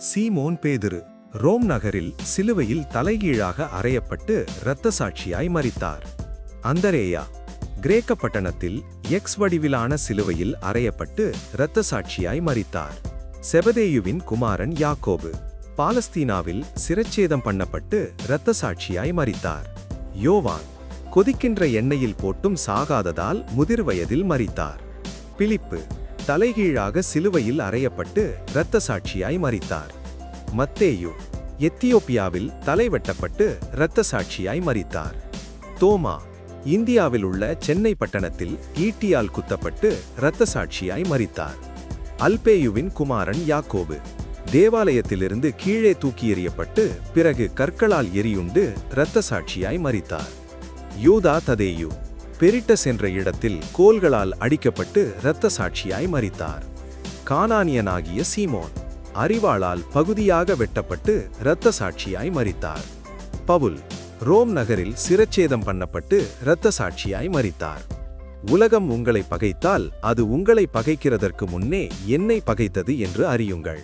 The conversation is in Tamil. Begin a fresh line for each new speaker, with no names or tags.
சீமோன் பேதுரு ரோம் நகரில் சிலுவையில் தலைகீழாக அறையப்பட்டு இரத்த சாட்சியாய் மரித்தார். அந்தரேயா கிரேக்க பட்டணத்தில் எக்ஸ் வடிவிலான சிலுவையில் அறையப்பட்டு இரத்த சாட்சியாய் மரித்தார். செபதேயுவின் குமாரன் யாக்கோபு பாலஸ்தீனாவில் சிரச்சேதம் பண்ணப்பட்டு இரத்த சாட்சியாய் மரித்தார். யோவான் கொதிக்கின்ற எண்ணெயில் போட்டும் சாகாததால் முதிர் வயதில் மரித்தார். பிலிப்பு தலைகீழாக சிலுவையில் அறையப்பட்டு இரத்த சாட்சியாய் மரித்தார். மத்தேயு எத்தியோப்பியாவில் தலை வெட்டப்பட்டு இரத்த சாட்சியாய் மரித்தார். தோமா இந்தியாவில் உள்ள சென்னை பட்டணத்தில் ஈட்டியால் குத்தப்பட்டு இரத்த சாட்சியாய் மரித்தார். அல்பேயுவின் குமாரன் யாக்கோபு தேவாலயத்திலிருந்து கீழே தூக்கி எறியப்பட்டு பிறகு கற்களால் எரியுண்டு இரத்த சாட்சியாய் மரித்தார். யூதா ததேயு பெரிட்டஸ் என்ற இடத்தில் கோல்களால் அடிக்கப்பட்டு இரத்த சாட்சியாய் மரித்தார். கானானியனாகிய சீமோன் அரிவாளால் பகுதியாக வெட்டப்பட்டு இரத்த சாட்சியாய் மரித்தார். பவுல் ரோம் நகரில் சிரச்சேதம் பண்ணப்பட்டு இரத்த சாட்சியாய் மரித்தார். உலகம் உங்களை பகைத்தால் அது உங்களை பகைக்கிறதற்கு முன்னே என்னை பகைத்தது என்று அறியுங்கள்.